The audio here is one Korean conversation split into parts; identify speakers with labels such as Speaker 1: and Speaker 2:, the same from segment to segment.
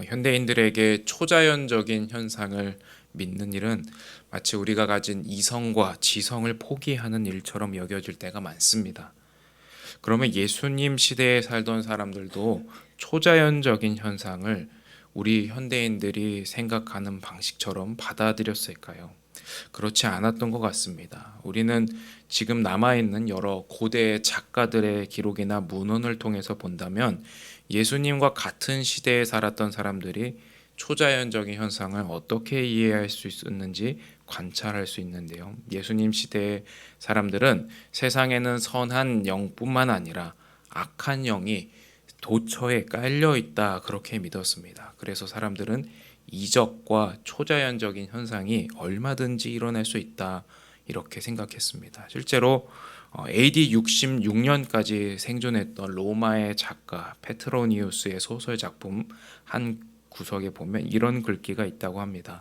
Speaker 1: 현대인들에게 초자연적인 현상을 믿는 일은 마치 우리가 가진 이성과 지성을 포기하는 일처럼 여겨질 때가 많습니다. 그러면 예수님 시대에 살던 사람들도 초자연적인 현상을 우리 현대인들이 생각하는 방식처럼 받아들였을까요? 그렇지 않았던 것 같습니다. 우리는 지금 남아있는 여러 고대 작가들의 기록이나 문헌을 통해서 본다면 예수님과 같은 시대에 살았던 사람들이 초자연적인 현상을 어떻게 이해할 수 있었는지 관찰할 수 있는데요. 예수님 시대의 사람들은 세상에는 선한 영뿐만 아니라 악한 영이 도처에 깔려 있다 그렇게 믿었습니다. 그래서 사람들은 이적과 초자연적인 현상이 얼마든지 일어날 수 있다 이렇게 생각했습니다. 실제로 AD 66년까지 생존했던 로마의 작가 페트로니우스의 소설 작품 한 구석에 보면 이런 글귀가 있다고 합니다.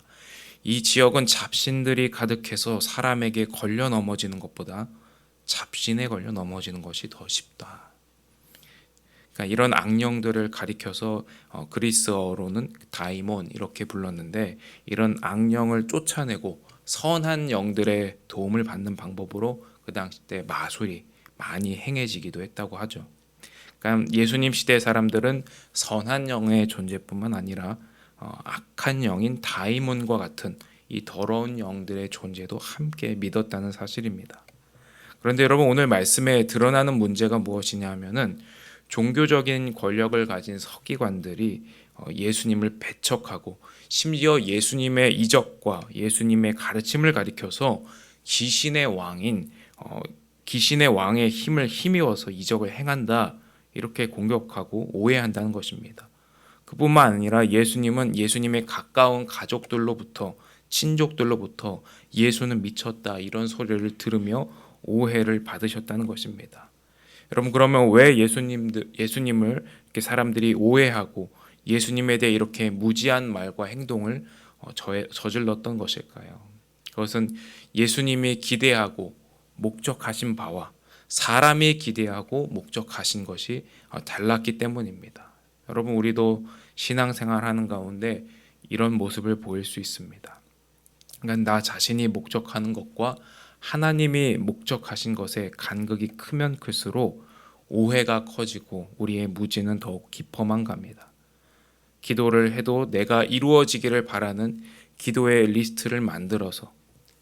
Speaker 1: 이 지역은 잡신들이 가득해서 사람에게 걸려 넘어지는 것보다 잡신에 걸려 넘어지는 것이 더 쉽다. 그러니까 이런 악령들을 가리켜서 그리스어로는 다이몬 이렇게 불렀는데, 이런 악령을 쫓아내고 선한 영들의 도움을 받는 방법으로 그 당시 때 마술이 많이 행해지기도 했다고 하죠. 그러니까 예수님 시대 사람들은 선한 영의 존재뿐만 아니라 악한 영인 다이몬과 같은 이 더러운 영들의 존재도 함께 믿었다는 사실입니다. 그런데 여러분, 오늘 말씀에 드러나는 문제가 무엇이냐 하면은 종교적인 권력을 가진 서기관들이 예수님을 배척하고 심지어 예수님의 이적과 예수님의 가르침을 가리켜서 귀신의 왕인 귀신의 왕의 힘을 힘입어서 이적을 행한다 이렇게 공격하고 오해한다는 것입니다. 그뿐만 아니라 예수님은 예수님의 가까운 가족들로부터 친족들로부터 예수는 미쳤다 이런 소리를 들으며 오해를 받으셨다는 것입니다. 여러분, 그러면 왜 예수님을 이렇게 사람들이 오해하고 예수님에 대해 이렇게 무지한 말과 행동을 저질렀던 것일까요? 그것은 예수님이 기대하고 목적하신 바와 사람이 기대하고 목적하신 것이 달랐기 때문입니다. 여러분, 우리도 신앙생활하는 가운데 이런 모습을 보일 수 있습니다. 그러니까 나 자신이 목적하는 것과 하나님이 목적하신 것의 간극이 크면 클수록 오해가 커지고 우리의 무지는 더욱 깊어만 갑니다. 기도를 해도 내가 이루어지기를 바라는 기도의 리스트를 만들어서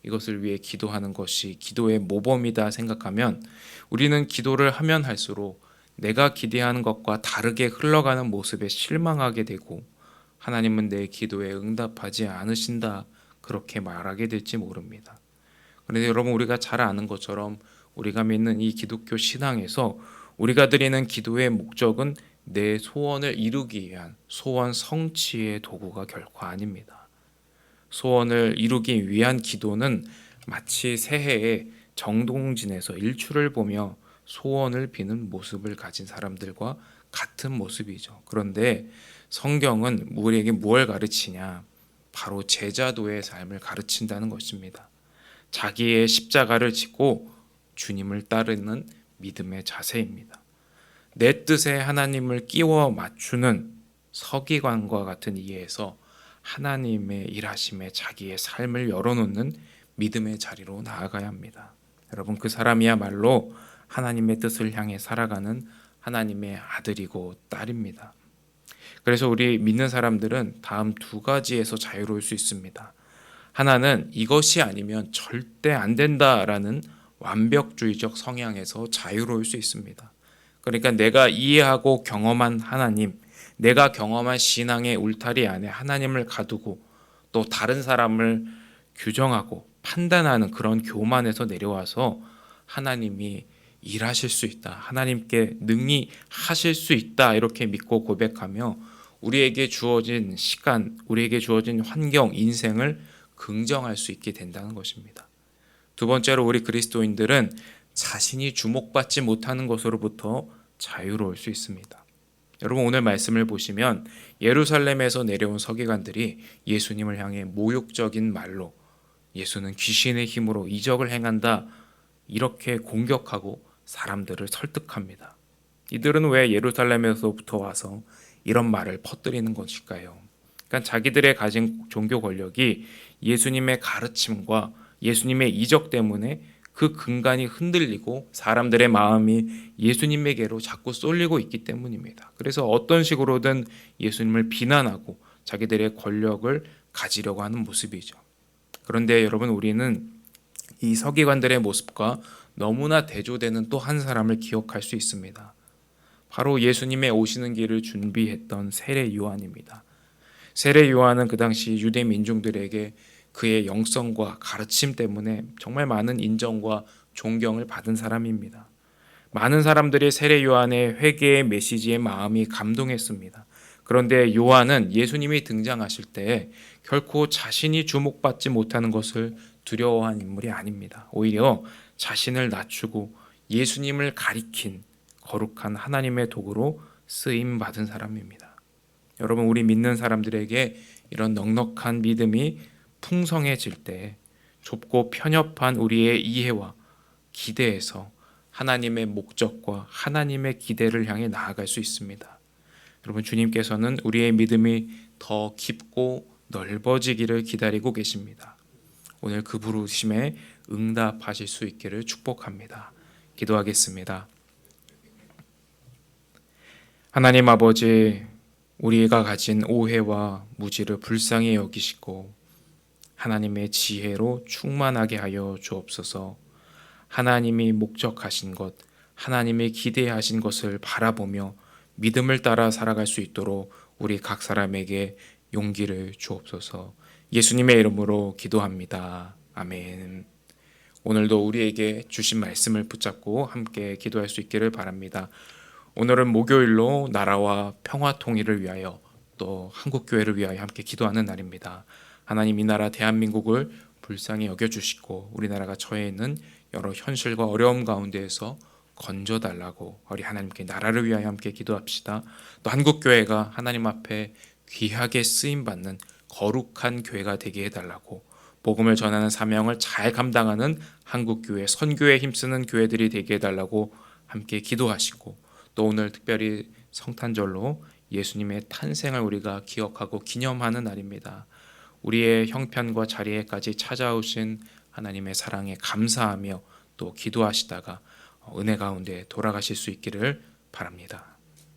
Speaker 1: 이것을 위해 기도하는 것이 기도의 모범이다 생각하면 우리는 기도를 하면 할수록 내가 기대하는 것과 다르게 흘러가는 모습에 실망하게 되고 하나님은 내 기도에 응답하지 않으신다 그렇게 말하게 될지 모릅니다. 그런데 여러분, 우리가 잘 아는 것처럼 우리가 믿는 이 기독교 신앙에서 우리가 드리는 기도의 목적은 내 소원을 이루기 위한 소원 성취의 도구가 결코 아닙니다. 소원을 이루기 위한 기도는 마치 새해에 정동진에서 일출을 보며 소원을 비는 모습을 가진 사람들과 같은 모습이죠. 그런데 성경은 우리에게 무엇을 가르치냐? 바로 제자도의 삶을 가르친다는 것입니다. 자기의 십자가를 지고 주님을 따르는 믿음의 자세입니다. 내 뜻에 하나님을 끼워 맞추는 서기관과 같은 이해에서 하나님의 일하심에 자기의 삶을 열어놓는 믿음의 자리로 나아가야 합니다. 여러분, 그 사람이야말로 하나님의 뜻을 향해 살아가는 하나님의 아들이고 딸입니다. 그래서 우리 믿는 사람들은 다음 두 가지에서 자유로울 수 있습니다. 하나는 이것이 아니면 절대 안 된다라는 완벽주의적 성향에서 자유로울 수 있습니다. 그러니까 내가 이해하고 경험한 하나님, 내가 경험한 신앙의 울타리 안에 하나님을 가두고 또 다른 사람을 규정하고 판단하는 그런 교만에서 내려와서 하나님이 일하실 수 있다, 하나님께 능히 하실 수 있다 이렇게 믿고 고백하며 우리에게 주어진 시간, 우리에게 주어진 환경, 인생을 긍정할 수 있게 된다는 것입니다. 두 번째로, 우리 그리스도인들은 자신이 주목받지 못하는 것으로부터 자유로울 수 있습니다. 여러분, 오늘 말씀을 보시면 예루살렘에서 내려온 서기관들이 예수님을 향해 모욕적인 말로 예수는 귀신의 힘으로 이적을 행한다 이렇게 공격하고 사람들을 설득합니다. 이들은 왜 예루살렘에서부터 와서 이런 말을 퍼뜨리는 것일까요? 그러니까 자기들의 가진 종교 권력이 예수님의 가르침과 예수님의 이적 때문에 그 근간이 흔들리고 사람들의 마음이 예수님에게로 자꾸 쏠리고 있기 때문입니다. 그래서 어떤 식으로든 예수님을 비난하고 자기들의 권력을 가지려고 하는 모습이죠. 그런데 여러분, 우리는 이 서기관들의 모습과 너무나 대조되는 또 한 사람을 기억할 수 있습니다. 바로 예수님의 오시는 길을 준비했던 세례 요한입니다. 세례 요한은 그 당시 유대 민중들에게 그의 영성과 가르침 때문에 정말 많은 인정과 존경을 받은 사람입니다. 많은 사람들이 세례 요한의 회개의 메시지에 마음이 감동했습니다. 그런데 요한은 예수님이 등장하실 때 결코 자신이 주목받지 못하는 것을 두려워한 인물이 아닙니다. 오히려 자신을 낮추고 예수님을 가리킨 거룩한 하나님의 도구로 쓰임 받은 사람입니다. 여러분, 우리 믿는 사람들에게 이런 넉넉한 믿음이 풍성해질 때 좁고 편협한 우리의 이해와 기대에서 하나님의 목적과 하나님의 기대를 향해 나아갈 수 있습니다. 여러분, 주님께서는 우리의 믿음이 더 깊고 넓어지기를 기다리고 계십니다. 오늘 그 부르심에 응답하실 수 있기를 축복합니다. 기도하겠습니다. 하나님 아버지, 우리가 가진 오해와 무지를 불쌍히 여기시고 하나님의 지혜로 충만하게 하여 주옵소서. 하나님이 목적하신 것, 하나님이 기대하신 것을 바라보며 믿음을 따라 살아갈 수 있도록 우리 각 사람에게 용기를 주옵소서. 예수님의 이름으로 기도합니다. 아멘. 오늘도 우리에게 주신 말씀을 붙잡고 함께 기도할 수 있기를 바랍니다. 오늘은 목요일로 나라와 평화 통일을 위하여 또 한국교회를 위하여 함께 기도하는 날입니다. 하나님, 이 나라 대한민국을 불쌍히 여겨주시고 우리나라가 처해 있는 여러 현실과 어려움 가운데에서 건져달라고 우리 하나님께 나라를 위하여 함께 기도합시다. 또 한국교회가 하나님 앞에 귀하게 쓰임받는 거룩한 교회가 되게 해달라고, 복음을 전하는 사명을 잘 감당하는 한국교회, 선교에 힘쓰는 교회들이 되게 해달라고 함께 기도하시고, 또 오늘 특별히 성탄절로 예수님의 탄생을 우리가 기억하고 기념하는 날입니다. 우리의 형편과 자리에까지 찾아오신 하나님의 사랑에 감사하며 또 기도하시다가 은혜 가운데 돌아가실 수 있기를 바랍니다.